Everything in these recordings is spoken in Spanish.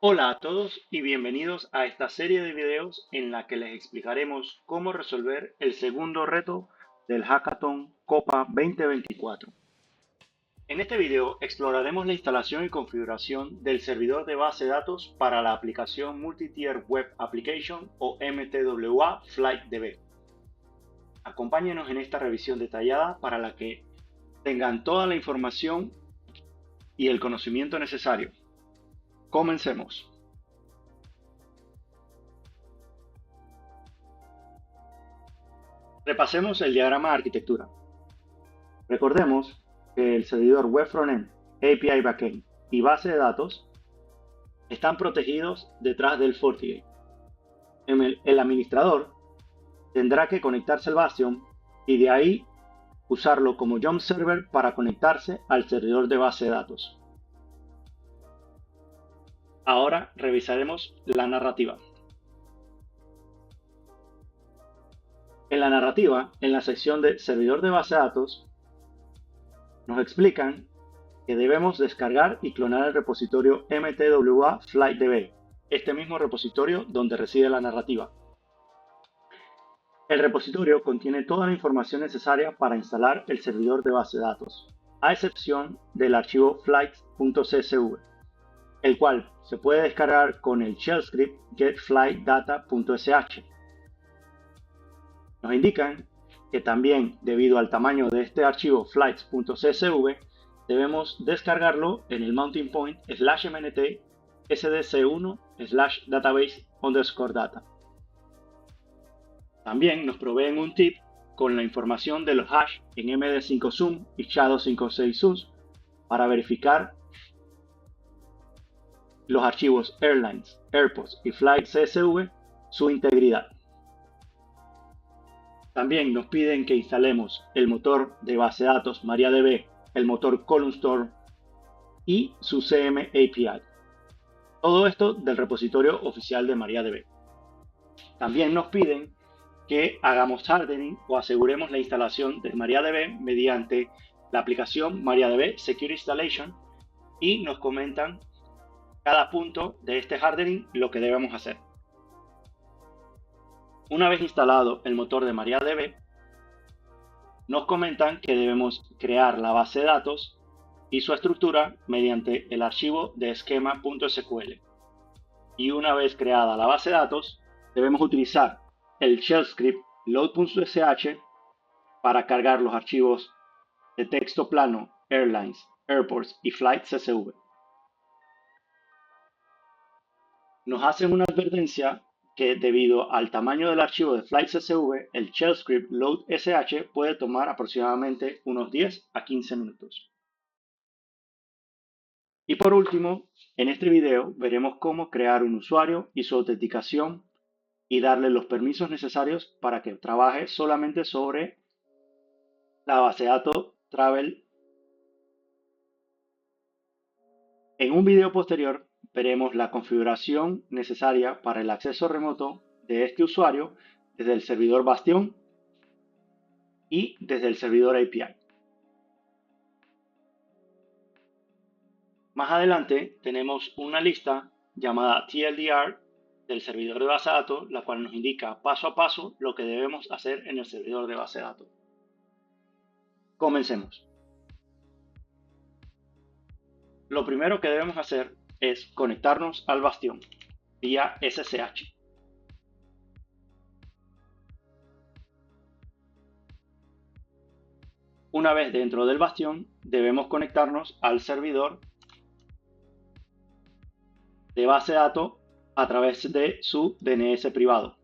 Hola a todos y bienvenidos a esta serie de videos en la que les explicaremos cómo resolver el segundo reto del Hackathon Copa 2024. En este video exploraremos la instalación y configuración del servidor de base de datos para la aplicación Multi-Tier Web Application o MTWA FlightDB. Acompáñenos en esta revisión detallada para la que tengan toda la información y el conocimiento necesario. Comencemos. Repasemos el diagrama de arquitectura. Recordemos que el servidor Web Frontend, API Backend y base de datos están protegidos detrás del FortiGate. El administrador tendrá que conectarse al Bastion y de ahí usarlo como jump server para conectarse al servidor de base de datos. Ahora revisaremos la narrativa. En la narrativa, en la sección de servidor de base de datos, nos explican que debemos descargar y clonar el repositorio MTWA FlightDB, este mismo repositorio donde reside la narrativa. El repositorio contiene toda la información necesaria para instalar el servidor de base de datos, a excepción del archivo flights.csv, el cual se puede descargar con el shell script getFlightData.sh. Nos indican que también, debido al tamaño de este archivo flights.csv, debemos descargarlo en el mounting point /mnt sdc1/database_data. También nos proveen un tip con la información de los hash en MD5Zoom y SHA-256 para verificar los archivos airlines, airports y flight.csv su integridad. También nos piden que instalemos el motor de base de datos MariaDB, el motor ColumnStorm y su CM API. Todo esto del repositorio oficial de MariaDB. También nos piden que hagamos hardening o aseguremos la instalación de MariaDB mediante la aplicación MariaDB Secure Installation y nos comentan cada punto de este hardening lo que debemos hacer. Una vez instalado el motor de MariaDB, nos comentan que debemos crear la base de datos y su estructura mediante el archivo de esquema.sql. Y una vez creada la base de datos, debemos utilizar el shell script load.sh para cargar los archivos de texto plano, airlines, airports y flight.csv. Nos hacen una advertencia que debido al tamaño del archivo de flight.csv, el shell script load.sh puede tomar aproximadamente unos 10 a 15 minutos. Y por último, en este video veremos cómo crear un usuario y su autenticación y darle los permisos necesarios para que trabaje solamente sobre la base de datos Travel. En un video posterior veremos la configuración necesaria para el acceso remoto de este usuario desde el servidor Bastion y desde el servidor API. Más adelante tenemos una lista llamada TLDR del servidor de base de datos, la cual nos indica paso a paso lo que debemos hacer en el servidor de base de datos. Comencemos. Lo primero que debemos hacer es conectarnos al Bastion vía SSH. Una vez dentro del Bastion, debemos conectarnos al servidor de base de datos a través de su DNS privado.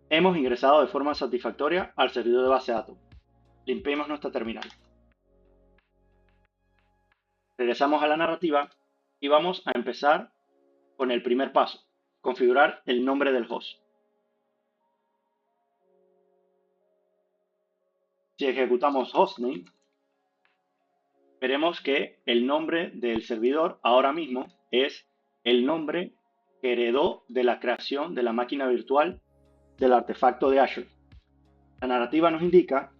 Hemos ingresado de forma satisfactoria al servidor de base de datos. Limpiemos nuestra terminal. Regresamos a la narrativa y vamos a empezar con el primer paso, configurar el nombre del host. Si ejecutamos hostname, veremos que el nombre del servidor ahora mismo es el nombre que heredó de la creación de la máquina virtual del artefacto de Azure. La narrativa nos indica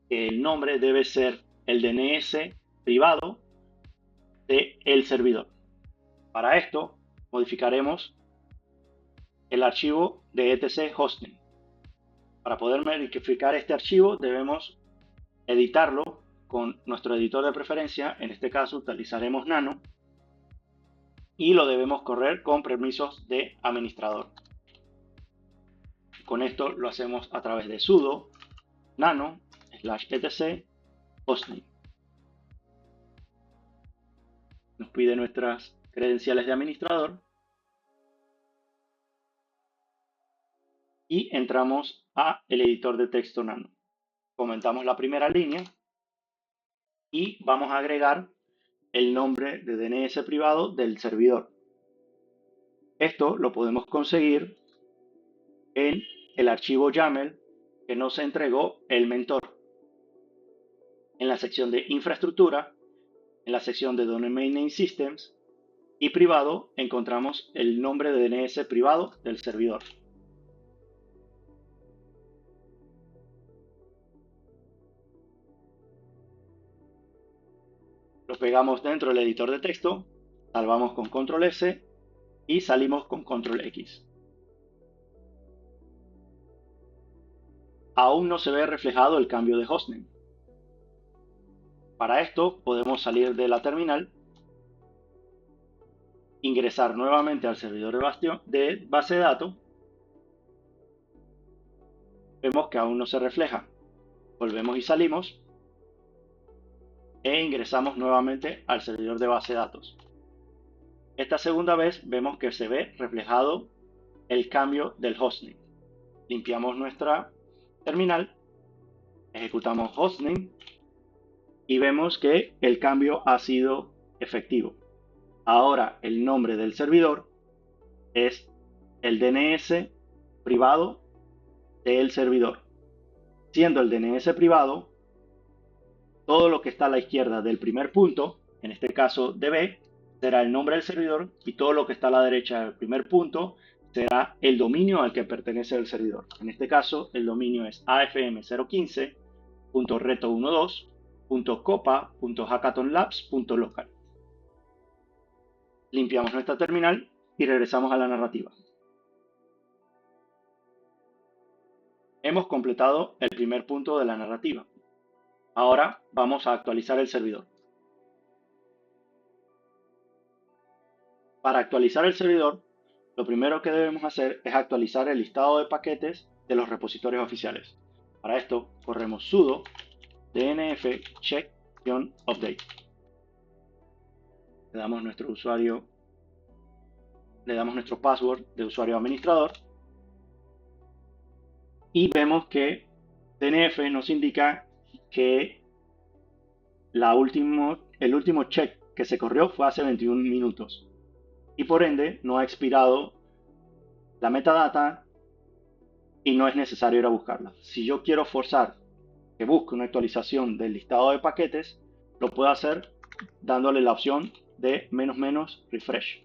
que el nombre debe ser el DNS privado del servidor. Para esto, modificaremos el archivo de etc hosting. Para poder modificar este archivo, debemos editarlo con nuestro editor de preferencia. En este caso, utilizaremos Nano y lo debemos correr con permisos de administrador. Con esto lo hacemos a través de sudo nano /etc hosting. Nos pide nuestras credenciales de administrador y entramos a el editor de texto Nano. Comentamos la primera línea y vamos a agregar el nombre de DNS privado del servidor. Esto lo podemos conseguir en el archivo YAML que nos entregó el mentor. En la sección de infraestructura, en la sección de Domain Name Systems y privado, encontramos el nombre de DNS privado del servidor. Lo pegamos dentro del editor de texto, salvamos con Control S y salimos con Control X. Aún no se ve reflejado el cambio de hostname. Para esto podemos salir de la terminal, ingresar nuevamente al servidor de base de datos. Vemos que aún no se refleja. Volvemos y salimos e ingresamos nuevamente al servidor de base de datos. Esta segunda vez vemos que se ve reflejado el cambio del hostname. Limpiamos nuestra terminal, ejecutamos hostname y vemos que el cambio ha sido efectivo. Ahora el nombre del servidor es el DNS privado del servidor. Siendo el DNS privado, todo lo que está a la izquierda del primer punto, en este caso DB, será el nombre del servidor, y todo lo que está a la derecha del primer punto será el dominio al que pertenece el servidor. En este caso, el dominio es afm015.reto12.copa.hackathonlabs.local. Limpiamos nuestra terminal y regresamos a la narrativa. Hemos completado el primer punto de la narrativa. Ahora vamos a actualizar el servidor. Para actualizar el servidor, lo primero que debemos hacer es actualizar el listado de paquetes de los repositorios oficiales. Para esto, corremos sudo dnf check-update. Le damos nuestro usuario, le damos nuestro password de usuario administrador y vemos que dnf nos indica que el último check que se corrió fue hace 21 minutos y por ende no ha expirado la metadata y no es necesario ir a buscarla. Si yo quiero forzar que busque una actualización del listado de paquetes, lo puedo hacer dándole la opción de --refresh.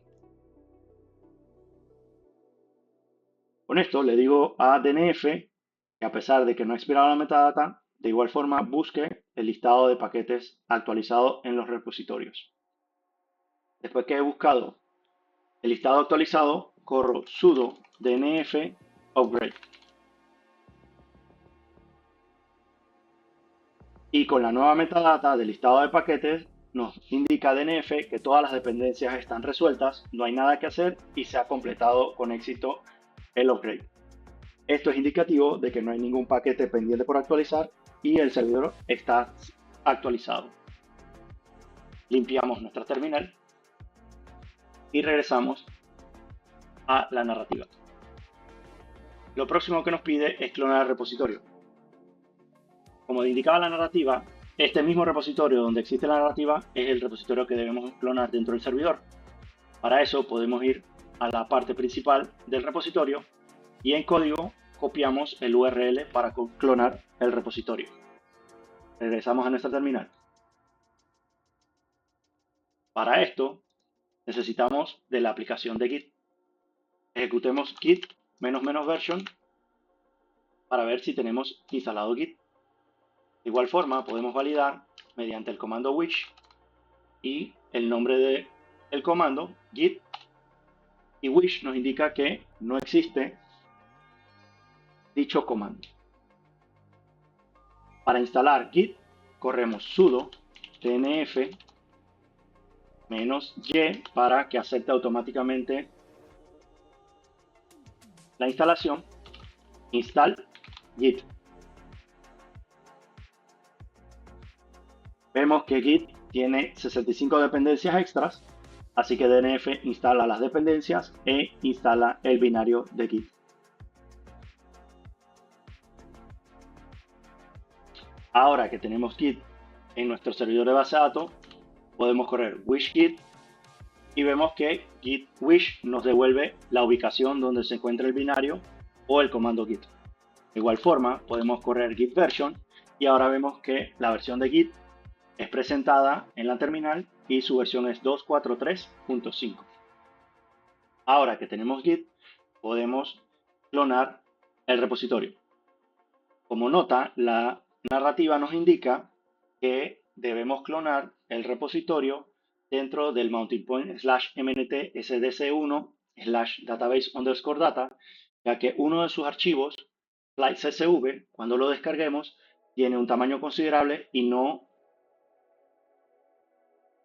Con esto le digo a DNF que a pesar de que no ha expirado la metadata, de igual forma busque el listado de paquetes actualizado en los repositorios. Después que he buscado el listado actualizado, corro sudo dnf upgrade. Y con la nueva metadata del listado de paquetes nos indica DNF que todas las dependencias están resueltas, no hay nada que hacer y se ha completado con éxito el upgrade. Esto es indicativo de que no hay ningún paquete pendiente por actualizar y el servidor está actualizado. Limpiamos nuestra terminal y regresamos a la narrativa. Lo próximo que nos pide es clonar el repositorio. Como indicaba la narrativa, este mismo repositorio donde existe la narrativa es el repositorio que debemos clonar dentro del servidor. Para eso podemos ir a la parte principal del repositorio y en código copiamos el URL para clonar el repositorio. Regresamos a nuestra terminal. Para esto necesitamos de la aplicación de Git. Ejecutemos git --version para ver si tenemos instalado Git. De igual forma, podemos validar mediante el comando wish y el nombre del comando git, y wish nos indica que no existe dicho comando. Para instalar Git, corremos sudo tnf -y para que acepte automáticamente la instalación, install Git. Vemos que Git tiene 65 dependencias extras, así que DNF instala las dependencias e instala el binario de Git. Ahora que tenemos Git en nuestro servidor de base de datos, podemos correr wish git y vemos que git wish nos devuelve la ubicación donde se encuentra el binario o el comando git. De igual forma, podemos correr git version y ahora vemos que la versión de Git es presentada en la terminal y su versión es 243.5. Ahora que tenemos Git, podemos clonar el repositorio. Como nota, la narrativa nos indica que debemos clonar el repositorio dentro del mounting point /mnt sdc1/database_data, ya que uno de sus archivos, flightcsv, cuando lo descarguemos, tiene un tamaño considerable y no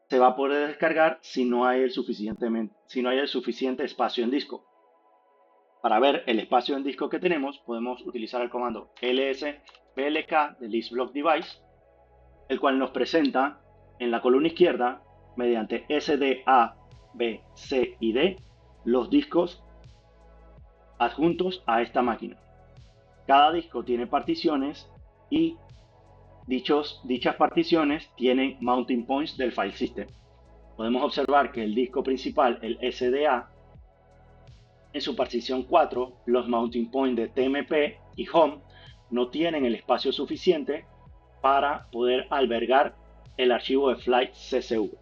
se va a poder descargar si no hay el suficiente espacio en disco. Para ver el espacio en disco que tenemos, podemos utilizar el comando lsblk de list block device, el cual nos presenta en la columna izquierda, mediante SD, A, B, C y D, los discos adjuntos a esta máquina. Cada disco tiene particiones y dichas particiones tienen mounting points del file system. Podemos observar que el disco principal, el SDA, en su partición 4, los mounting points de TMP y Home no tienen el espacio suficiente para poder albergar el archivo de flight CSV.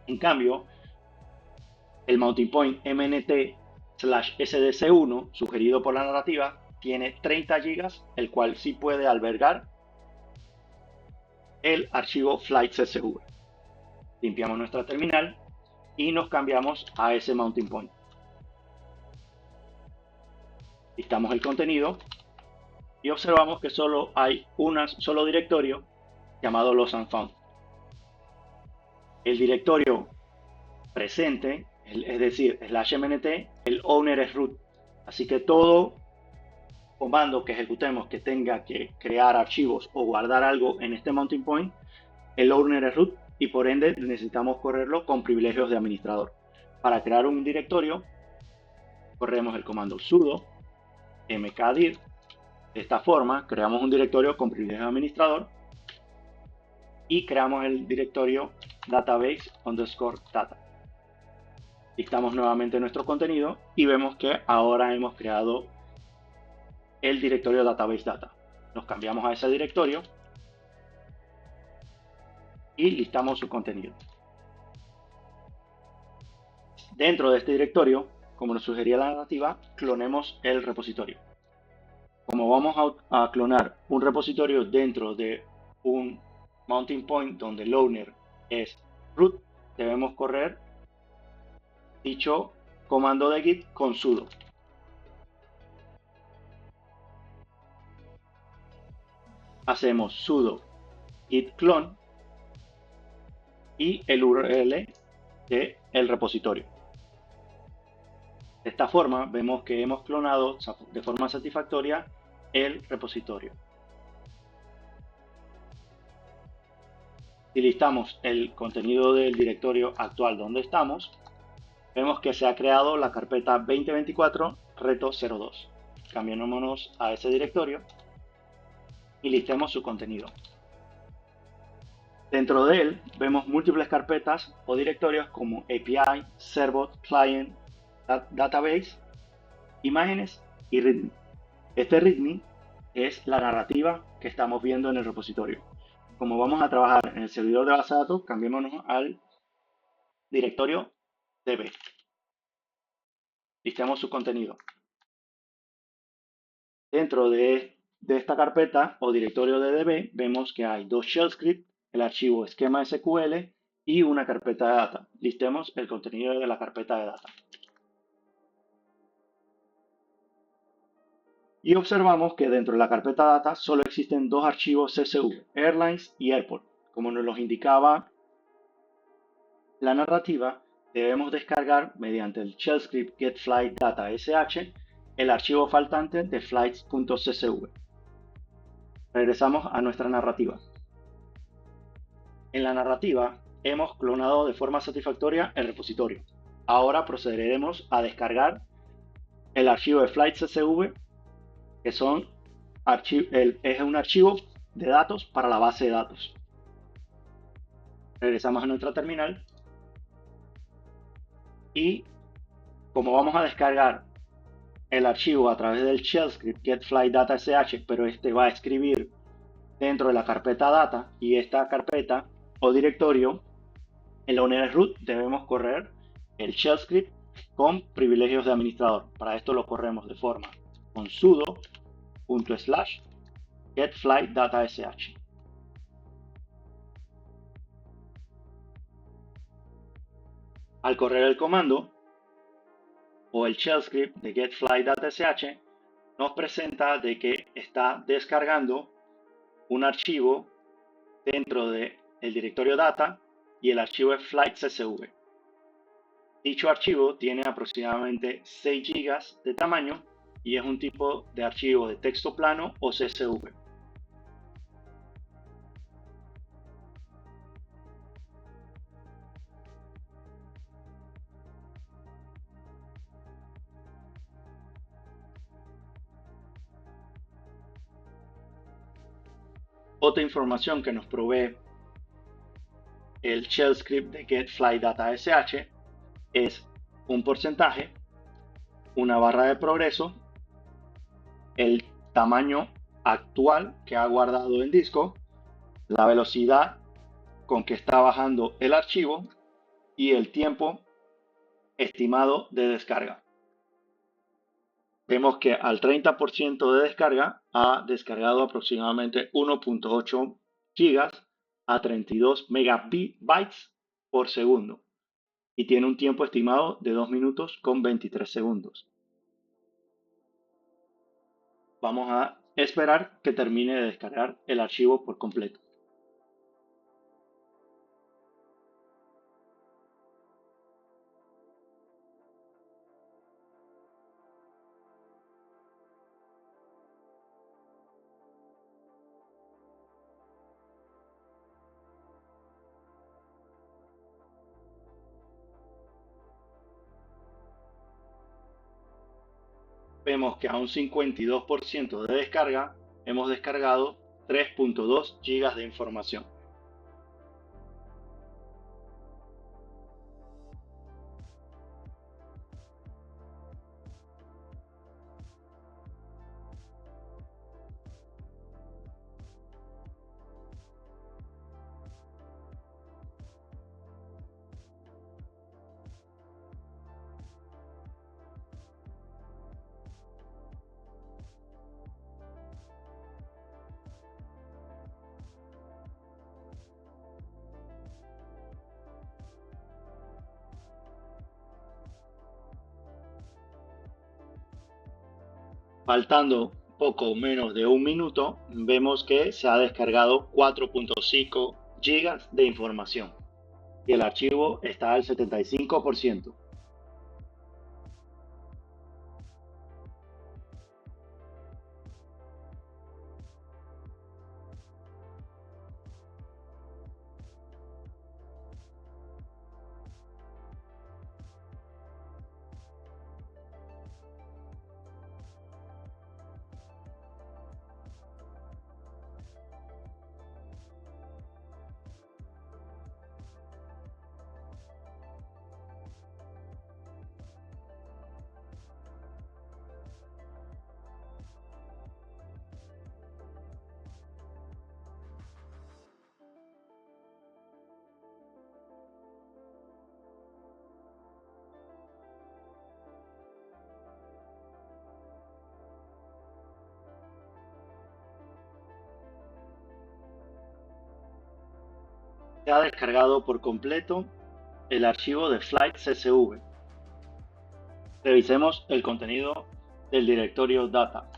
En cambio, el mounting point mnt/sdc1 sugerido por la narrativa tiene 30 GB, el cual sí puede albergar el archivo flight CSV. Limpiamos nuestra terminal y nos cambiamos a ese mounting point. Listamos el contenido y observamos que solo hay un solo directorio llamado lost and found. El directorio presente, es decir, /mnt, el owner es root. Así que todo comando que ejecutemos que tenga que crear archivos o guardar algo en este mounting point, el owner es root y por ende necesitamos correrlo con privilegios de administrador. Para crear un directorio, corremos el comando sudo mkdir. De esta forma, creamos un directorio con privilegios de administrador y creamos el directorio database_data. Listamos nuevamente nuestro contenido y vemos que ahora hemos creado el directorio database data. Nos cambiamos a ese directorio y listamos su contenido. Dentro de este directorio, como nos sugería la narrativa, clonemos el repositorio. Como vamos a clonar un repositorio dentro de un mounting point donde el owner es root, debemos correr dicho comando de git con sudo. Hacemos sudo git clone y el URL del repositorio. De esta forma vemos que hemos clonado de forma satisfactoria el repositorio. Si listamos el contenido del directorio actual donde estamos, vemos que se ha creado la carpeta 2024 reto 02. Cambiémonos a ese directorio y listemos su contenido. Dentro de él vemos múltiples carpetas o directorios como API, Servbot, Client, Database, Imágenes y README. Este README es la narrativa que estamos viendo en el repositorio. Como vamos a trabajar en el servidor de base de datos, cambiémonos al directorio DB. Listemos su contenido. Dentro de esta carpeta o directorio de DB vemos que hay dos shell scripts, el archivo esquema SQL y una carpeta de data. Listemos el contenido de la carpeta de data. Y observamos que dentro de la carpeta data solo existen dos archivos CSV, Airlines y Airport. Como nos los indicaba la narrativa, debemos descargar mediante el shell script getFlightDataSH el archivo faltante de flights.csv. Regresamos a nuestra narrativa. En la narrativa hemos clonado de forma satisfactoria el repositorio. Ahora procederemos a descargar el archivo de flights.csv, que es un archivo de datos para la base de datos. Regresamos a nuestra terminal y como vamos a descargar el archivo a través del shell script getFlightDataSH, pero este va a escribir dentro de la carpeta data y esta carpeta o directorio, en la unidad root debemos correr el shell script con privilegios de administrador. Para esto lo corremos de forma con sudo /getFlightDataSH. Al correr el comando o el shell script de getFlightDataSH nos presenta de que está descargando un archivo dentro del directorio data y el archivo es flight.csv. Dicho archivo tiene aproximadamente 6 GB de tamaño y es un tipo de archivo de texto plano o CSV. Otra información que nos provee el shell script de getFlightDataSH es un porcentaje, una barra de progreso, el tamaño actual que ha guardado el disco, la velocidad con que está bajando el archivo y el tiempo estimado de descarga. Vemos que al 30% de descarga ha descargado aproximadamente 1.8 GB a 32 megabytes por segundo y tiene un tiempo estimado de 2 minutos con 23 segundos. Vamos a esperar que termine de descargar el archivo por completo. Vemos que a un 52% de descarga hemos descargado 3.2 GB de información. Faltando poco menos de un minuto, vemos que se ha descargado 4.5 GB de información y el archivo está al 75%. Se ha descargado por completo el archivo de flight CSV. Revisemos el contenido del directorio data.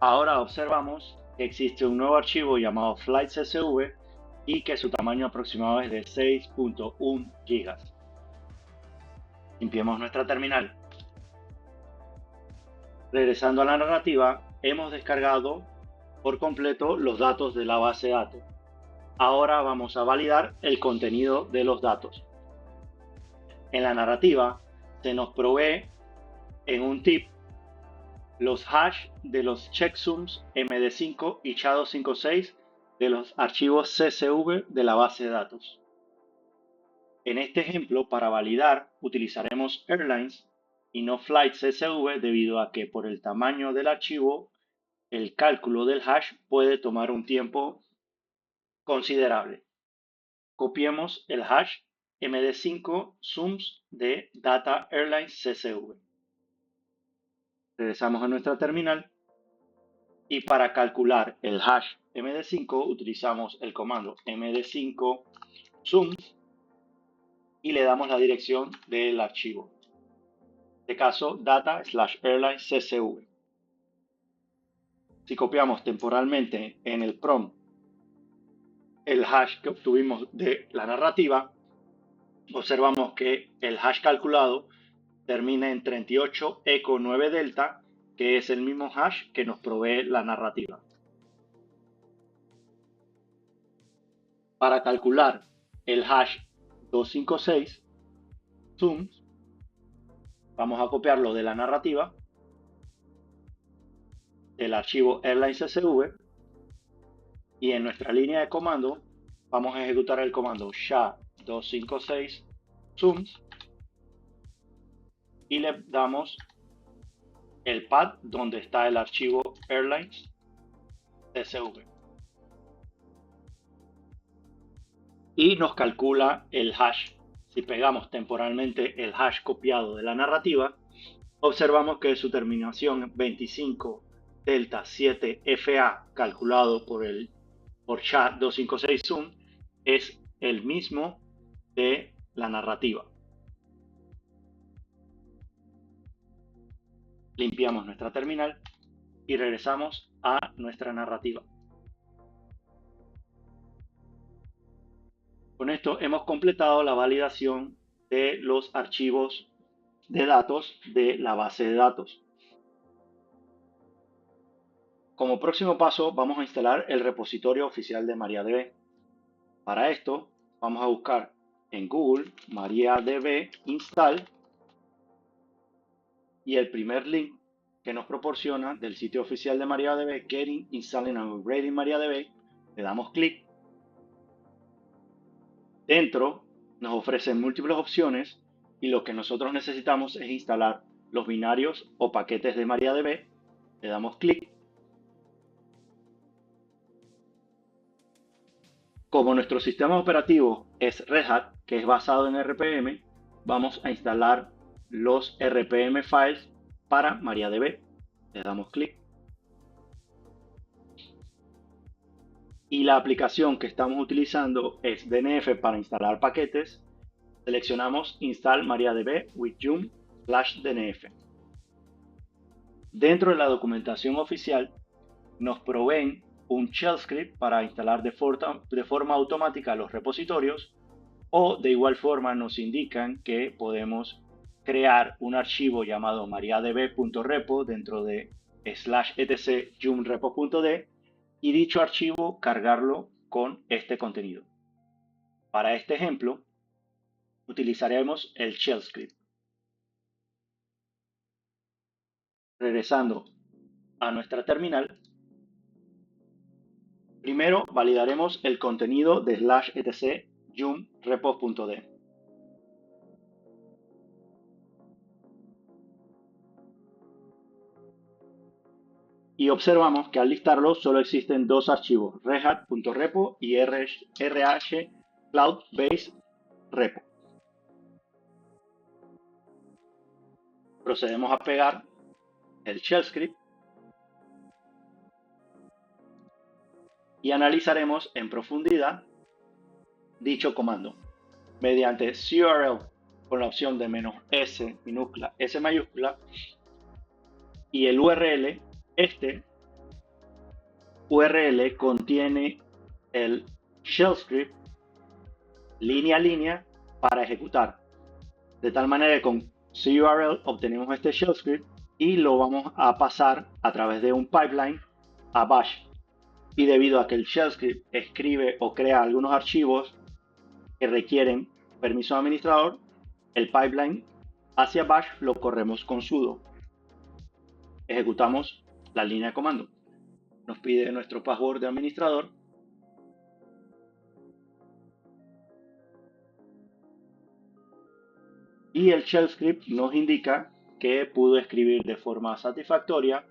Ahora observamos que existe un nuevo archivo llamado flight CSV y que su tamaño aproximado es de 6.1 GB. Limpiemos nuestra terminal. Regresando a la narrativa, hemos descargado por completo los datos de la base de datos. Ahora vamos a validar el contenido de los datos. En la narrativa se nos provee en un tip los hash de los checksums MD5 y SHA-256 de los archivos CSV de la base de datos. En este ejemplo, para validar, utilizaremos airlines y no flight CSV debido a que por el tamaño del archivo, el cálculo del hash puede tomar un tiempo considerable. Copiemos el hash MD5 sums de Data Airlines CSV. Regresamos a nuestra terminal y para calcular el hash MD5 utilizamos el comando MD5 sums y le damos la dirección del archivo. En este caso, data/airlines CSV. Si copiamos temporalmente en el prompt el hash que obtuvimos de la narrativa, observamos que el hash calculado termina en 38 eco 9 delta, que es el mismo hash que nos provee la narrativa. Para calcular el hash 256 sums, vamos a copiarlo de la narrativa, del archivo airlines CSV, y en nuestra línea de comando vamos a ejecutar el comando SHA-256 sums y le damos el path donde está el archivo airlines CSV y nos calcula el hash. Si pegamos temporalmente el hash copiado de la narrativa, observamos que su terminación 25 delta 7 FA calculado por SHA-256 sum es el mismo de la narrativa. Limpiamos nuestra terminal y regresamos a nuestra narrativa. Con esto hemos completado la validación de los archivos de datos de la base de datos. Como próximo paso vamos a instalar el repositorio oficial de MariaDB. Para esto vamos a buscar en Google MariaDB install y el primer link que nos proporciona del sitio oficial de MariaDB, Getting, Installing and Upgrading MariaDB, le damos clic. Dentro nos ofrecen múltiples opciones y lo que nosotros necesitamos es instalar los binarios o paquetes de MariaDB. Le damos clic. Como nuestro sistema operativo es Red Hat, que es basado en RPM, vamos a instalar los RPM files para MariaDB. Le damos clic. Y la aplicación que estamos utilizando es DNF para instalar paquetes. Seleccionamos Install MariaDB with Joom/DNF. Dentro de la documentación oficial nos proveen un shell script para instalar de forma automática los repositorios, o de igual forma nos indican que podemos crear un archivo llamado mariadb.repo dentro de /etc joomrepo.d y dicho archivo cargarlo con este contenido. Para este ejemplo utilizaremos el shell script. Regresando a nuestra terminal, primero validaremos el contenido de /etc joomrepo.d. Y observamos que al listarlo solo existen dos archivos, redhat.repo y RH Cloud-Based Repo. Procedemos a pegar el shell script y analizaremos en profundidad dicho comando mediante curl con la opción de "-s minúscula, s mayúscula" y el URL. Este URL contiene el shell script línea a línea para ejecutar, de tal manera que con curl obtenemos este shell script y lo vamos a pasar a través de un pipeline a bash. Y debido a que el shell script escribe o crea algunos archivos que requieren permiso de administrador, el pipeline hacia bash lo corremos con sudo. Ejecutamos la línea de comando. Nos pide nuestro password de administrador. Y el shell script nos indica que pudo escribir de forma satisfactoria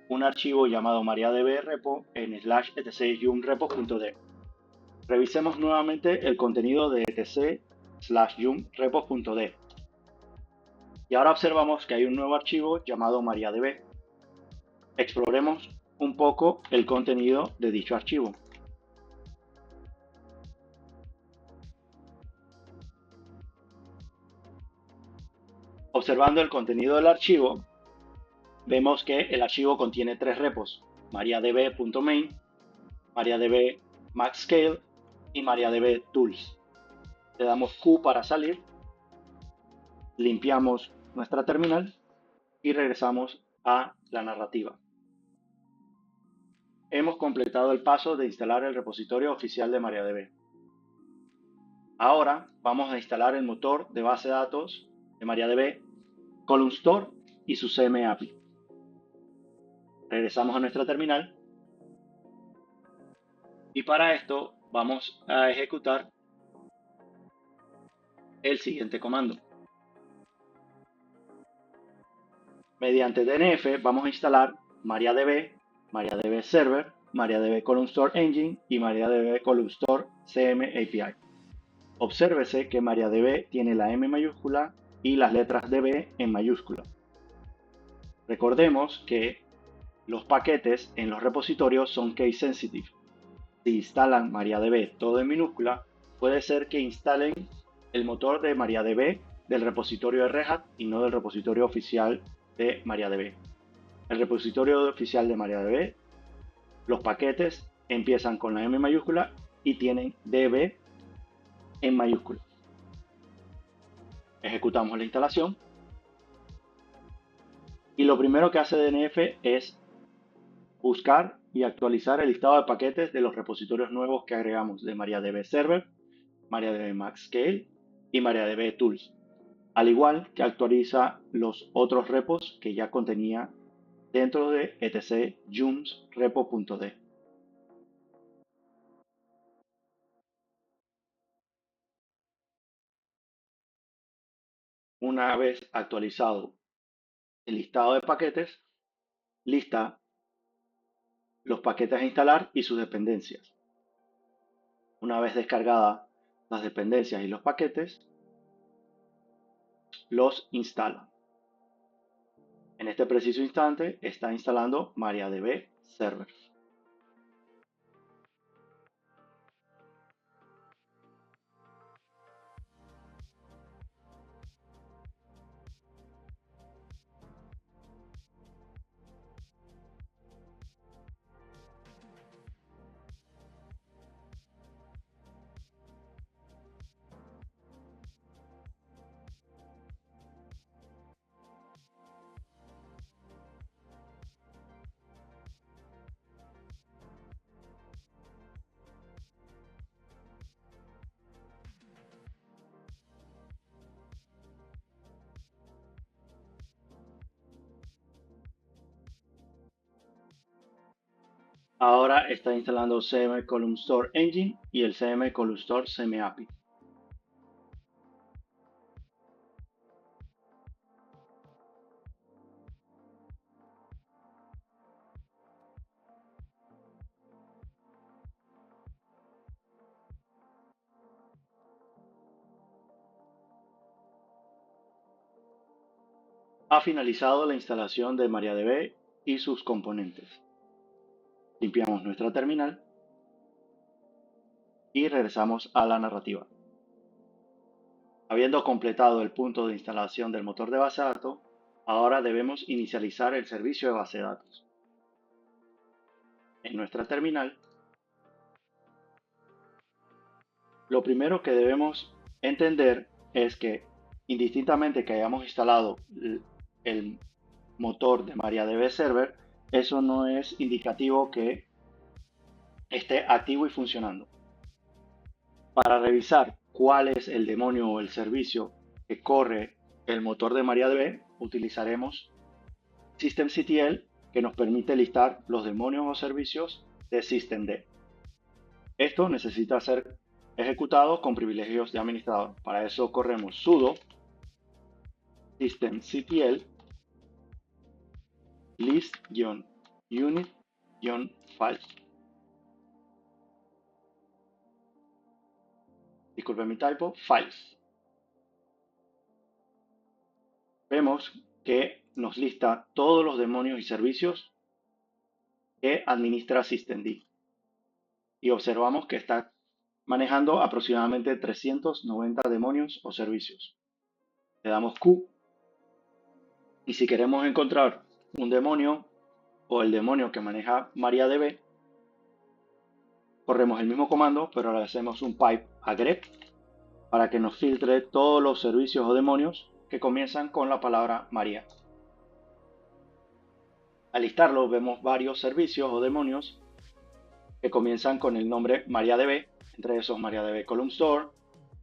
un archivo llamado mariadb repo en /etc/yum-repos.d. Revisemos nuevamente el contenido de etc/yum-repos.d. Y ahora observamos que hay un nuevo archivo llamado mariadb. Exploremos un poco el contenido de dicho archivo. Observando el contenido del archivo, vemos que el archivo contiene tres repos: mariadb.main, mariadb maxscale y mariadb tools. Le damos Q para salir, limpiamos nuestra terminal y regresamos a la narrativa. Hemos completado el paso de instalar el repositorio oficial de MariaDB. Ahora vamos a instalar el motor de base de datos de MariaDB, Column Store y su CM API. Regresamos a nuestra terminal y para esto vamos a ejecutar el siguiente comando. Mediante DNF vamos a instalar MariaDB, MariaDB Server, MariaDB Column Store Engine y MariaDB Column Store CM API. Obsérvese que MariaDB tiene la M mayúscula y las letras DB en mayúscula. Recordemos que los paquetes en los repositorios son case sensitive. Si instalan MariaDB todo en minúscula, puede ser que instalen el motor de MariaDB del repositorio de Red Hat y no del repositorio oficial de MariaDB. El repositorio oficial de MariaDB, los paquetes empiezan con la M mayúscula y tienen DB en mayúscula. Ejecutamos la instalación y lo primero que hace DNF es buscar y actualizar el listado de paquetes de los repositorios nuevos que agregamos de MariaDB Server, MariaDB maxscale y MariaDB Tools, al igual que actualiza los otros repos que ya contenía dentro de etc/yums-repo.d. Una vez actualizado el listado de paquetes, lista los paquetes a instalar y sus dependencias. Una vez descargadas las dependencias y los paquetes, los instala. En este preciso instante está instalando MariaDB Server. Ahora está instalando CM Column Store Engine y el CM Column Store CM API. Ha finalizado la instalación de MariaDB y sus componentes. Limpiamos nuestra terminal y regresamos a la narrativa. Habiendo completado el punto de instalación del motor de base de datos, ahora debemos inicializar el servicio de base de datos. En nuestra terminal, lo primero que debemos entender es que, indistintamente que hayamos instalado el motor de MariaDB Server, eso no es indicativo que esté activo y funcionando. Para revisar cuál es el demonio o el servicio que corre el motor de MariaDB, utilizaremos systemctl, que nos permite listar los demonios o servicios de systemd. Esto necesita ser ejecutado con privilegios de administrador. Para eso corremos sudo systemctl list-unit-files. Disculpen mi typo, files. Vemos que nos lista todos los demonios y servicios que administra systemd. Y observamos que está manejando aproximadamente 390 demonios o servicios. Le damos Q y si queremos encontrar un demonio o el demonio que maneja MariaDB, corremos el mismo comando, pero le hacemos un pipe a grep para que nos filtre todos los servicios o demonios que comienzan con la palabra Maria. Al listarlo vemos varios servicios o demonios que comienzan con el nombre MariaDB, entre esos MariaDB Column Store,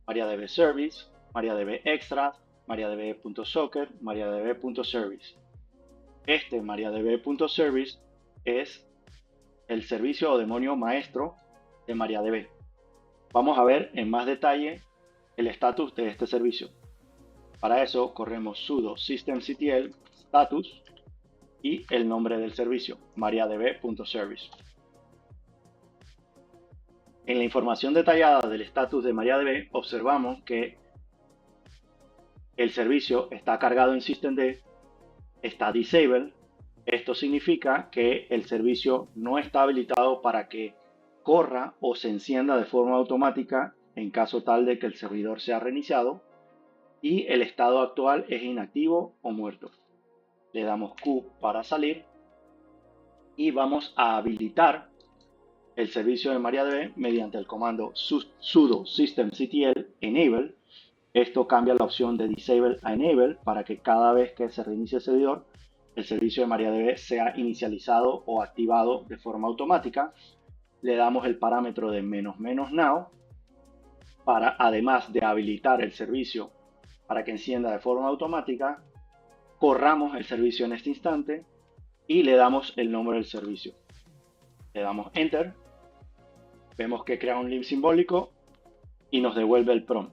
MariaDB Service, MariaDB Extra, MariaDB.socket, MariaDB.service. Este MariaDB.service es el servicio o demonio maestro de MariaDB. Vamos a ver en más detalle el estatus de este servicio. Para eso corremos sudo systemctl status y el nombre del servicio, MariaDB.service. En la información detallada del estatus de MariaDB observamos que el servicio está cargado en systemd, está disabled. Esto significa que el servicio no está habilitado para que corra o se encienda de forma automática en caso tal de que el servidor sea reiniciado, y el estado actual es inactivo o muerto. Le damos Q para salir y vamos a habilitar el servicio de MariaDB mediante el comando sudo systemctl enable. Esto cambia la opción de disable a enable para que cada vez que se reinicie el servidor, el servicio de MariaDB sea inicializado o activado de forma automática. Le damos el parámetro de "-now" para, además de habilitar el servicio para que encienda de forma automática, corramos el servicio en este instante y le damos el nombre del servicio. Le damos Enter, vemos que crea un lib simbólico y nos devuelve el prompt.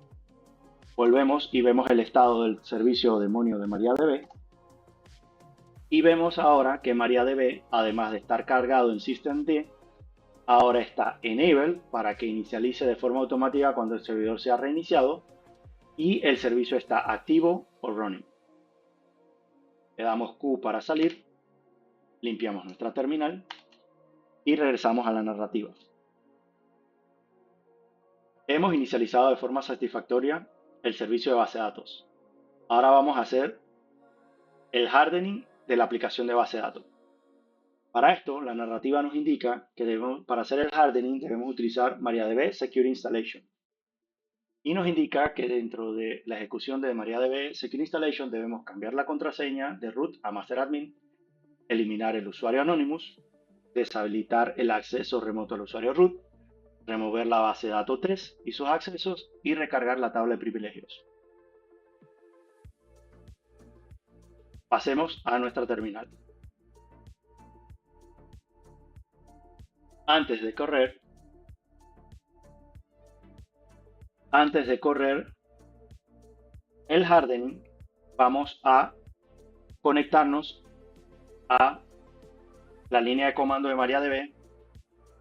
Volvemos y vemos el estado del servicio demonio de MariaDB. Y vemos ahora que MariaDB, además de estar cargado en systemd, ahora está enable para que inicialice de forma automática cuando el servidor sea reiniciado, y el servicio está activo o running. Le damos Q para salir, limpiamos nuestra terminal y regresamos a la narrativa. Hemos inicializado de forma satisfactoria el servicio de base de datos. Ahora vamos a hacer el hardening de la aplicación de base de datos. Para esto, la narrativa nos indica que para hacer el hardening debemos utilizar MariaDB Secure Installation. Y nos indica que dentro de la ejecución de MariaDB Secure Installation debemos cambiar la contraseña de root a master admin, eliminar el usuario Anonymous, deshabilitar el acceso remoto al usuario root, remover la base de datos 3 y sus accesos y recargar la tabla de privilegios. Pasemos a nuestra terminal. Antes de correr el hardening, vamos a conectarnos a la línea de comando de MariaDB,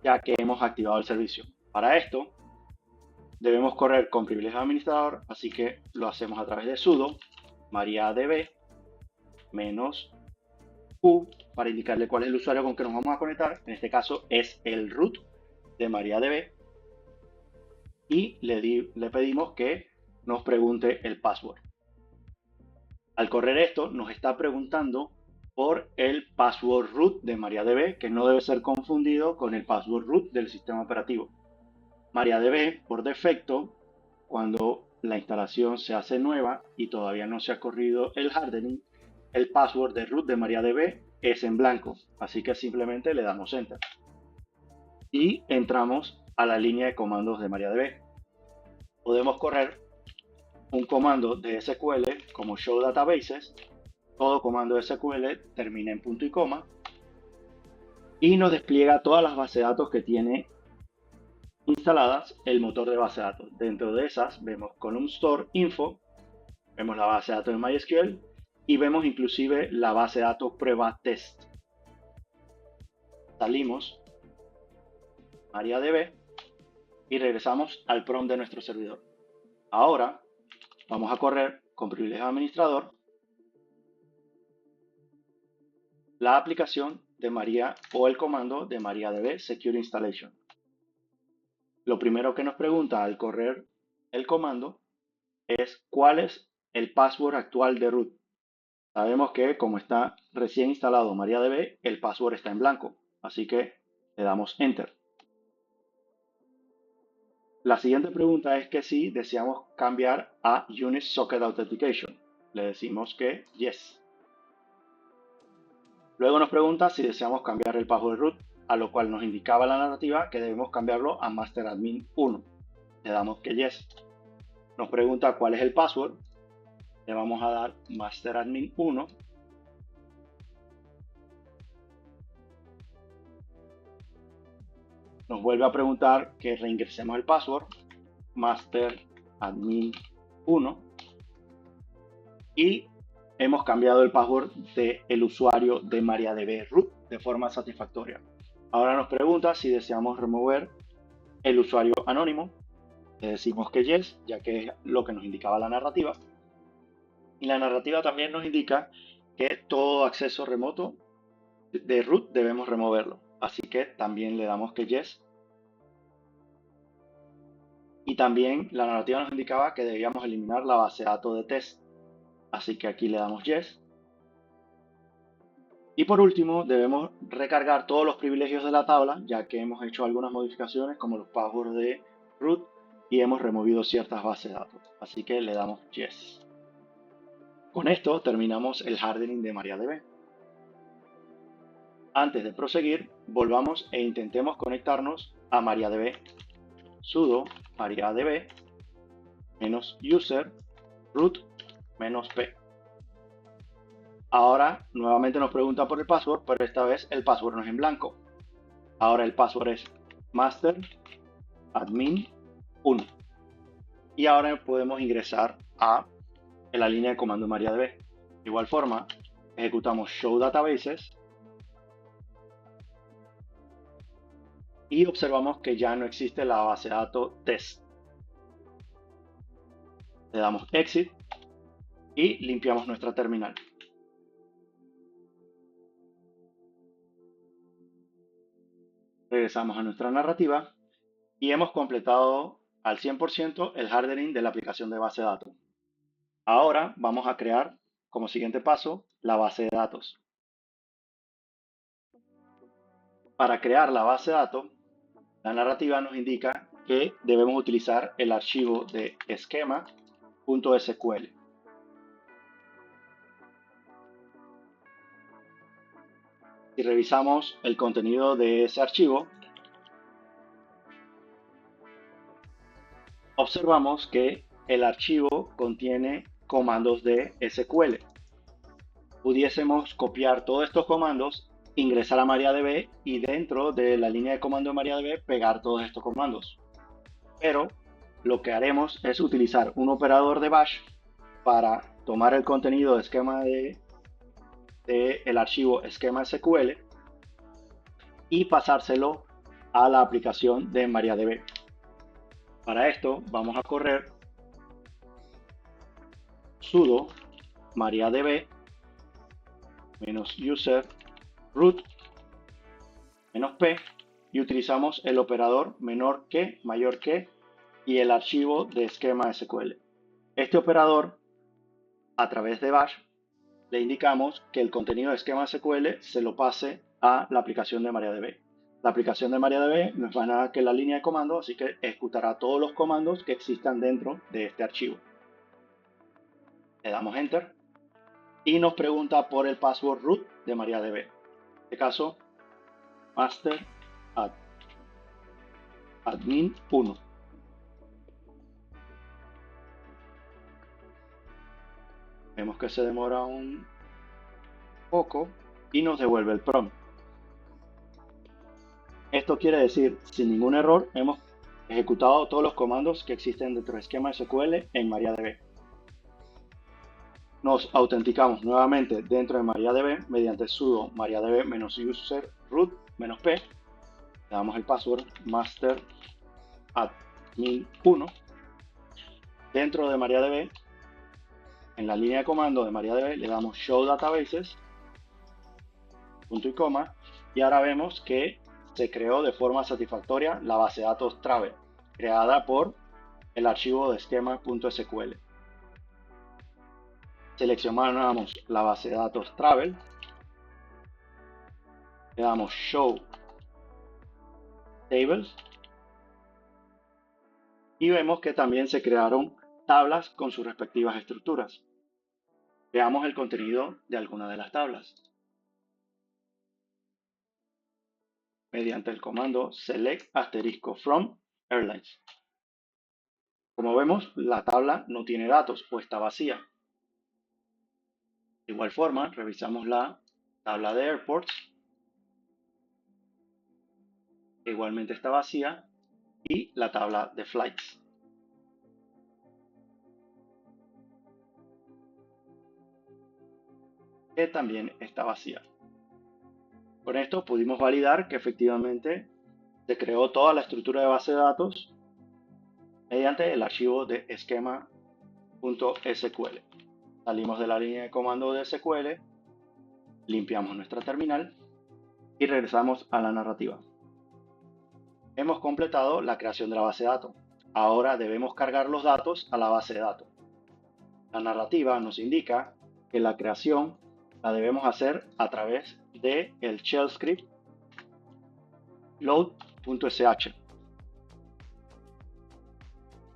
ya que hemos activado el servicio. Para esto debemos correr con privilegio de administrador, así que lo hacemos a través de sudo mariadb menos Q para indicarle cuál es el usuario con que nos vamos a conectar. En este caso es el root de MariaDB. Y le pedimos que nos pregunte el password. Al correr esto, nos está preguntando por el password root de MariaDB, que no debe ser confundido con el password root del sistema operativo. MariaDB, por defecto, cuando la instalación se hace nueva y todavía no se ha corrido el hardening, el password de root de MariaDB es en blanco, así que simplemente le damos Enter. Y entramos a la línea de comandos de MariaDB. Podemos correr un comando de SQL como show databases. Todo comando de SQL termina en punto y coma y nos despliega todas las bases de datos que tiene instaladas el motor de base de datos. Dentro de esas vemos column store info, vemos la base de datos de MySQL y vemos inclusive la base de datos prueba test. Salimos MariaDB y regresamos al prompt de nuestro servidor. Ahora vamos a correr con privilegio de administrador la aplicación de Maria o el comando de MariaDB Secure Installation. Lo primero que nos pregunta al correr el comando es cuál es el password actual de root. Sabemos que como está recién instalado MariaDB, el password está en blanco, así que le damos Enter. La siguiente pregunta es que si deseamos cambiar a Unix Socket Authentication. Le decimos que Yes. Luego nos pregunta si deseamos cambiar el password root, a lo cual nos indicaba la narrativa que debemos cambiarlo a MasterAdmin 1. Le damos que Yes. Nos pregunta cuál es el password. Le vamos a dar MasterAdmin 1. Nos vuelve a preguntar que reingresemos el password, MasterAdmin 1. Y hemos cambiado el password del usuario de MariaDB root de forma satisfactoria. Ahora nos pregunta si deseamos remover el usuario anónimo. Le decimos que yes, ya que es lo que nos indicaba la narrativa. Y la narrativa también nos indica que todo acceso remoto de root debemos removerlo. Así que también le damos que yes. Y también la narrativa nos indicaba que debíamos eliminar la base de datos de test. Así que aquí le damos yes. Y por último, debemos recargar todos los privilegios de la tabla, ya que hemos hecho algunas modificaciones como los passwords de root y hemos removido ciertas bases de datos. Así que le damos yes. Con esto terminamos el hardening de MariaDB. Antes de proseguir, volvamos e intentemos conectarnos a MariaDB. Sudo MariaDB -user root -p. Ahora nuevamente nos pregunta por el password, pero esta vez el password no es en blanco. Ahora el password es MasterAdmin 1. Y ahora podemos ingresar a la línea de comando MariaDB. De igual forma, ejecutamos show databases y observamos que ya no existe la base de datos test. Le damos exit y limpiamos nuestra terminal. Regresamos a nuestra narrativa y hemos completado al 100% el hardening de la aplicación de base de datos. Ahora vamos a crear como siguiente paso la base de datos. Para crear la base de datos, la narrativa nos indica que debemos utilizar el archivo de esquema.sql. Si revisamos el contenido de ese archivo, observamos que el archivo contiene comandos de SQL. Pudiésemos copiar todos estos comandos, ingresar a MariaDB y dentro de la línea de comando de MariaDB pegar todos estos comandos. Pero lo que haremos es utilizar un operador de bash para tomar el contenido de esquema el archivo esquema SQL y pasárselo a la aplicación de MariaDB. Para esto vamos a correr sudo MariaDB -user root -p y utilizamos el operador menor que, mayor que y el archivo de esquema SQL. Este operador, a través de bash, le indicamos que el contenido de esquema SQL se lo pase a la aplicación de MariaDB. La aplicación de MariaDB no es más nada que la línea de comando, así que ejecutará todos los comandos que existan dentro de este archivo. Le damos Enter y nos pregunta por el password root de MariaDB. En este caso, master admin 1. Vemos que se demora un poco y nos devuelve el prompt. Esto quiere decir, sin ningún error, hemos ejecutado todos los comandos que existen dentro del esquema SQL en MariaDB. Nos autenticamos nuevamente dentro de MariaDB mediante sudo mariadb -user root -p. Le damos el password master admin 1. Dentro de MariaDB, en la línea de comando de MariaDB, le damos show databases, punto y coma, y ahora vemos que se creó de forma satisfactoria la base de datos Travel, creada por el archivo de esquema.sql. Seleccionamos la base de datos Travel, le damos Show Tables y vemos que también se crearon tablas con sus respectivas estructuras. Veamos el contenido de alguna de las tablas. Mediante el comando select *from airlines. Como vemos, la tabla no tiene datos o está vacía. De igual forma, revisamos la tabla de airports, que igualmente está vacía, y la tabla de flights. Que también está vacía. Con esto pudimos validar que efectivamente se creó toda la estructura de base de datos mediante el archivo de esquema.sql. Salimos de la línea de comando de SQL, limpiamos nuestra terminal y regresamos a la narrativa. Hemos completado la creación de la base de datos. Ahora debemos cargar los datos a la base de datos. La narrativa nos indica que la creación la debemos hacer a través del shell script load.sh.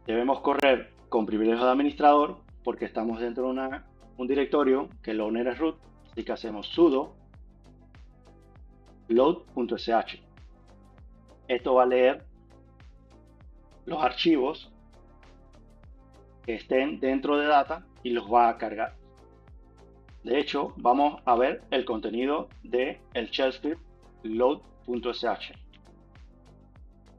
Debemos correr con privilegio de administrador porque estamos dentro de un directorio que el owner es root, así que hacemos sudo load.sh. Esto va a leer los archivos que estén dentro de data y los va a cargar. De hecho, vamos a ver el contenido del shell script load.sh.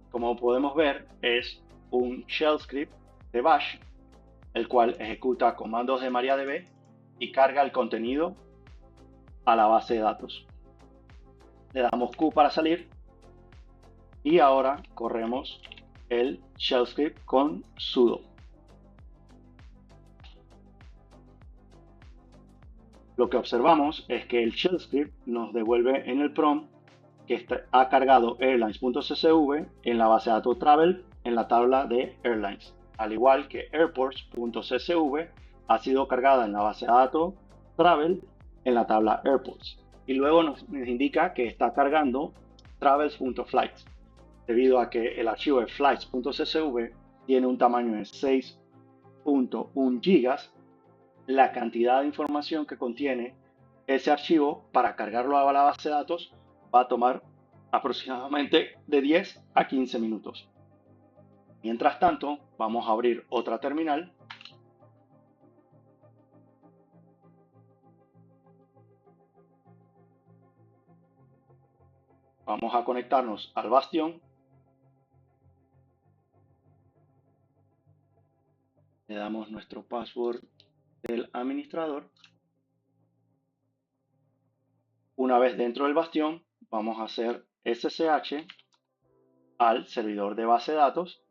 Como podemos ver, es un shell script de bash, el cual ejecuta comandos de MariaDB y carga el contenido a la base de datos. Le damos Q para salir y ahora corremos el shell script con sudo. Lo que observamos es que el shell script nos devuelve en el prompt que ha cargado airlines.csv en la base de datos travel en la tabla de airlines, al igual que airports.csv ha sido cargada en la base de datos travel en la tabla airports, y luego nos indica que está cargando travels.flights debido a que el archivo de flights.csv tiene un tamaño de 6.1 gigas. La cantidad de información que contiene ese archivo para cargarlo a la base de datos va a tomar aproximadamente de 10 a 15 minutos. Mientras tanto, vamos a abrir otra terminal. Vamos a conectarnos al bastión. Le damos nuestro password del administrador. Una vez dentro del bastión, vamos a hacer SSH al servidor de base de datos.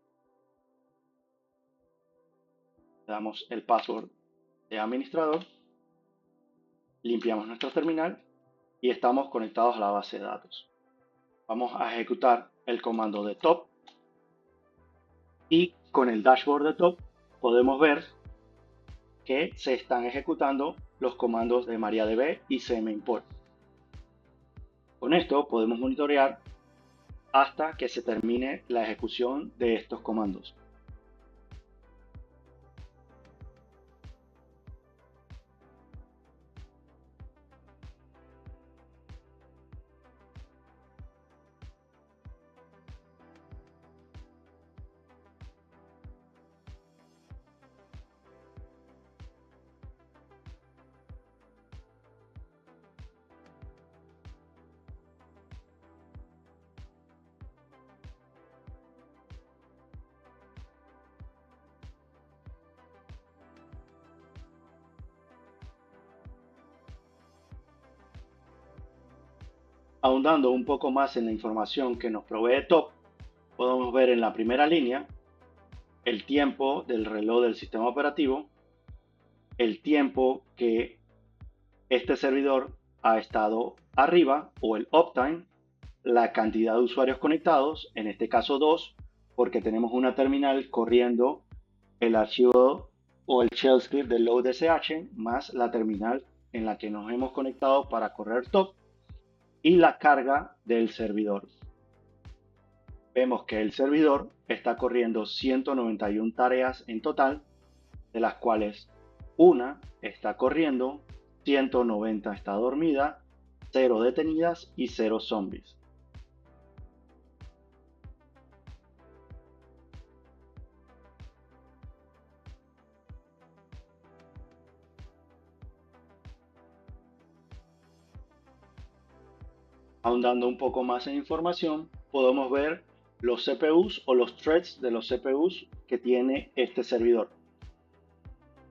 Le damos el password de administrador. limpiamos nuestro terminal y estamos conectados a la base de datos. Vamos a ejecutar el comando de top y con el dashboard de top podemos ver que se están ejecutando los comandos de MariaDB y cmimport. Con esto podemos monitorear hasta que se termine la ejecución de estos comandos. Ahondando un poco más en la información que nos provee top, podemos ver en la primera línea el tiempo del reloj del sistema operativo, el tiempo que este servidor ha estado arriba o el uptime, la cantidad de usuarios conectados, en este caso 2, porque tenemos una terminal corriendo el archivo o el shell script de loadsh más la terminal en la que nos hemos conectado para correr top y la carga del servidor. Vemos que el servidor está corriendo 191 tareas en total, de las cuales una está corriendo, 190 está dormida, 0 detenidas y 0 zombies. Ahondando un poco más en información, podemos ver los CPUs o los threads de los CPUs que tiene este servidor.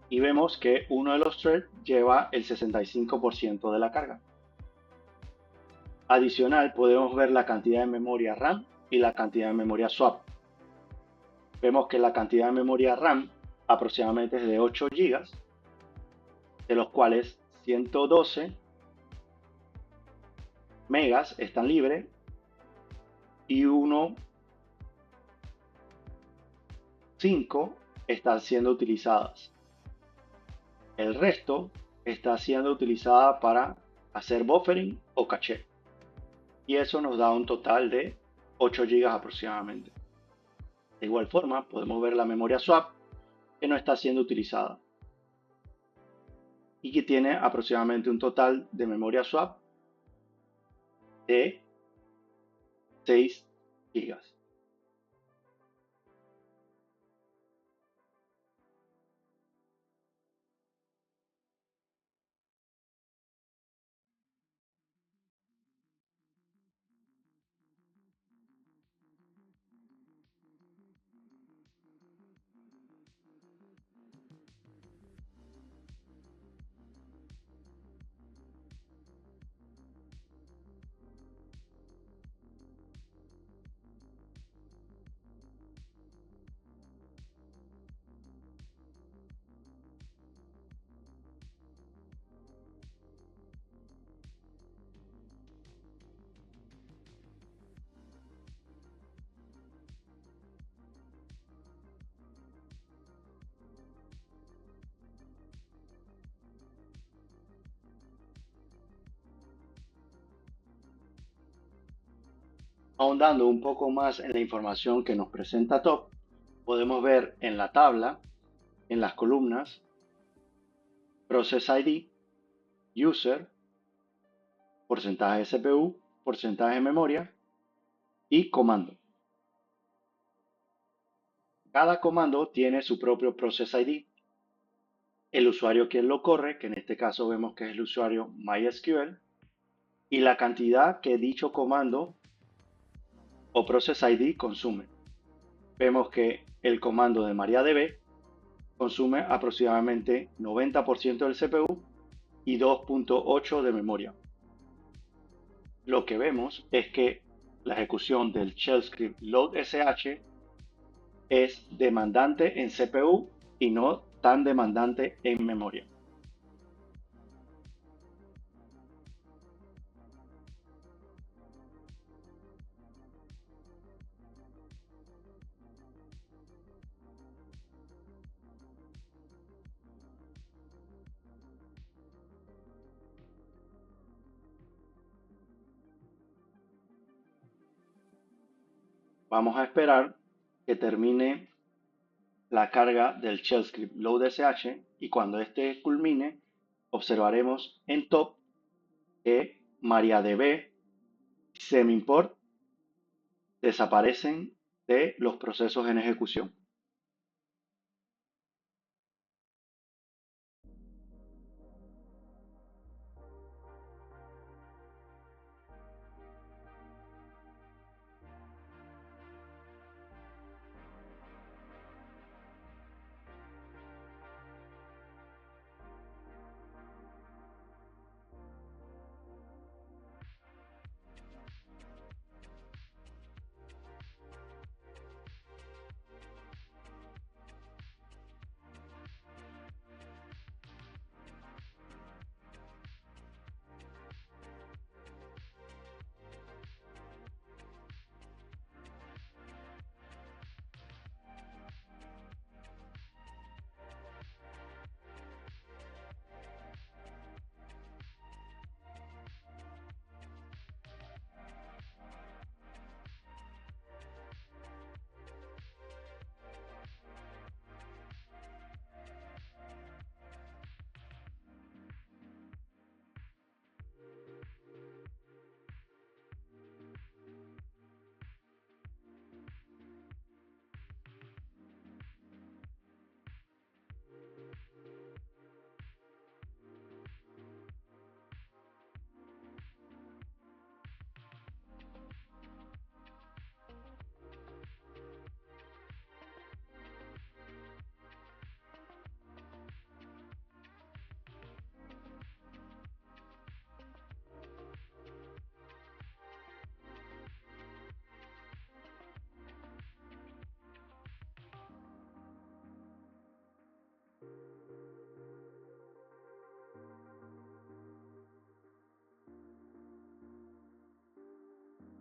Y vemos que uno de los threads lleva el 65% de la carga. Adicional, podemos ver la cantidad de memoria RAM y la cantidad de memoria swap. Vemos que la cantidad de memoria RAM aproximadamente es de 8 GB, de los cuales 112 megas están libres y 5 están siendo utilizadas. El resto está siendo utilizada para hacer buffering o caché. Y eso nos da un total de 8 GB aproximadamente. De igual forma, podemos ver la memoria swap que no está siendo utilizada y que tiene aproximadamente un total de memoria swap de 6 GB. Ahondando un poco más en la información que nos presenta top, podemos ver en la tabla, en las columnas, Process ID, User, porcentaje de CPU, porcentaje de memoria y comando. Cada comando tiene su propio Process ID. El usuario quien lo corre, que en este caso vemos que es el usuario MySQL, y la cantidad que dicho comando o Process ID consume. Vemos que el comando de MariaDB consume aproximadamente 90% del CPU y 2.8 de memoria. Lo que vemos es que la ejecución del shell script loadsh es demandante en CPU y no tan demandante en memoria. Vamos a esperar que termine la carga del shell script load.sh y cuando este culmine observaremos en top que MariaDB y semimport desaparecen de los procesos en ejecución.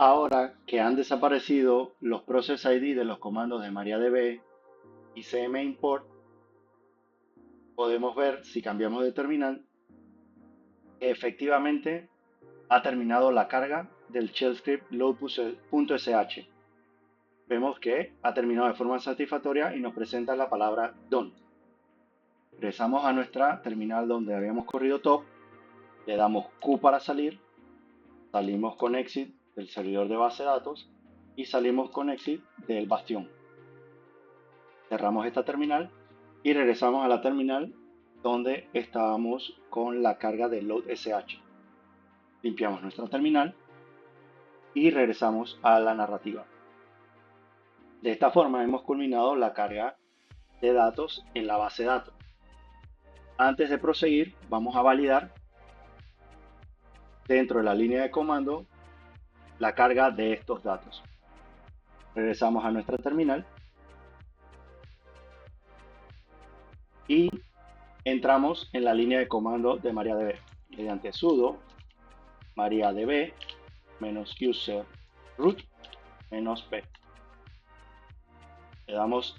Ahora que han desaparecido los process ID de los comandos de MariaDB y cmimport, podemos ver, si cambiamos de terminal, que efectivamente ha terminado la carga del shell script load.sh. Vemos que ha terminado de forma satisfactoria y nos presenta la palabra done. Regresamos a nuestra terminal donde habíamos corrido top, le damos Q para salir, salimos con exit del servidor de base de datos y salimos con exit del bastión. Cerramos esta terminal y regresamos a la terminal donde estábamos con la carga de load.sh. Limpiamos nuestra terminal y regresamos a la narrativa. De esta forma hemos culminado la carga de datos en la base de datos. Antes de proseguir, vamos a validar dentro de la línea de comando la carga de estos datos. Regresamos a nuestra terminal y entramos en la línea de comando de MariaDB mediante sudo mariadb -user root -p. Le damos,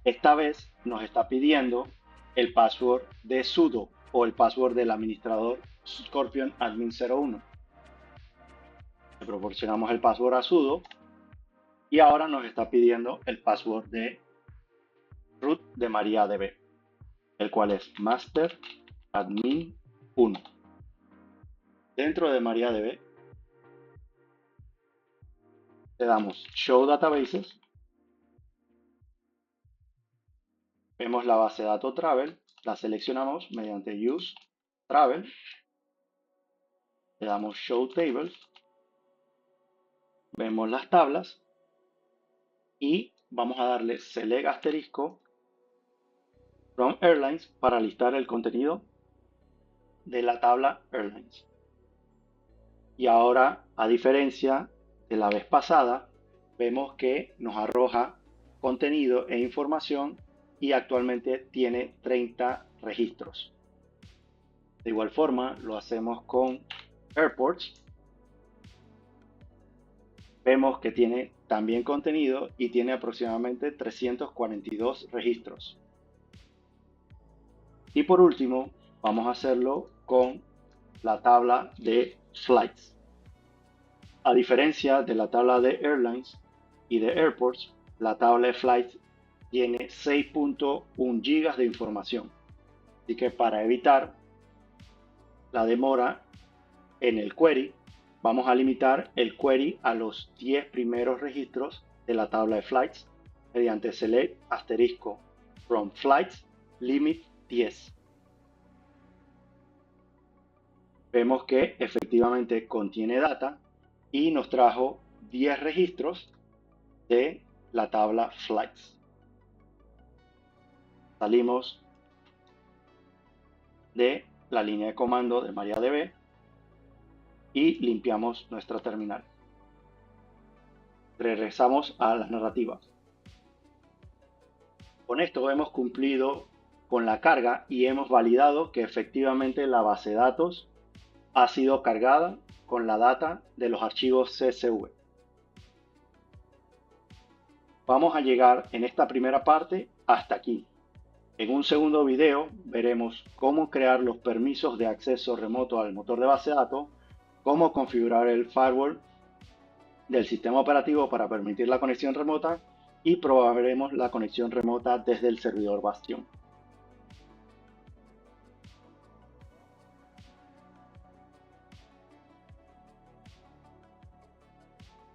esta vez nos está pidiendo el password de sudo o el password del administrador Scorpion admin 01. Le proporcionamos el password a sudo y ahora nos está pidiendo el password de root de MariaDB, el cual es master admin 1. Dentro de MariaDB le damos show databases, vemos la base de datos travel, la seleccionamos mediante use travel, le damos show tables, vemos las tablas y vamos a darle select asterisco from airlines para listar el contenido de la tabla airlines. Y ahora, a diferencia de la vez pasada, vemos que nos arroja contenido e información y actualmente tiene 30 registros. De igual forma, lo hacemos con airports. Vemos que tiene también contenido y tiene aproximadamente 342 registros. Y por último, vamos a hacerlo con la tabla de flights. A diferencia de la tabla de airlines, y de Airports, la tabla de Flights tiene 6.1 GB de información. Así que para evitar la demora en el query, vamos a limitar el query a los 10 primeros registros de la tabla de Flights mediante select asterisco from flights limit 10. Vemos que efectivamente contiene data y nos trajo 10 registros de la tabla Flights. Salimos de la línea de comando de MariaDB y limpiamos nuestra terminal. Regresamos a las narrativas. Con esto hemos cumplido con la carga y hemos validado que efectivamente la base de datos ha sido cargada con la data de los archivos CSV. Vamos a llegar en esta primera parte hasta aquí. En un segundo video veremos cómo crear los permisos de acceso remoto al motor de base de datos, cómo configurar el firewall del sistema operativo para permitir la conexión remota y probaremos la conexión remota desde el servidor Bastion.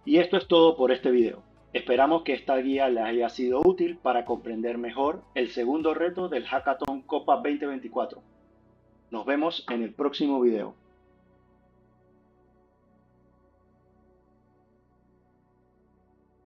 Y esto es todo por este video. Esperamos que esta guía les haya sido útil para comprender mejor el segundo reto del Hackathon Copa 2024. Nos vemos en el próximo video.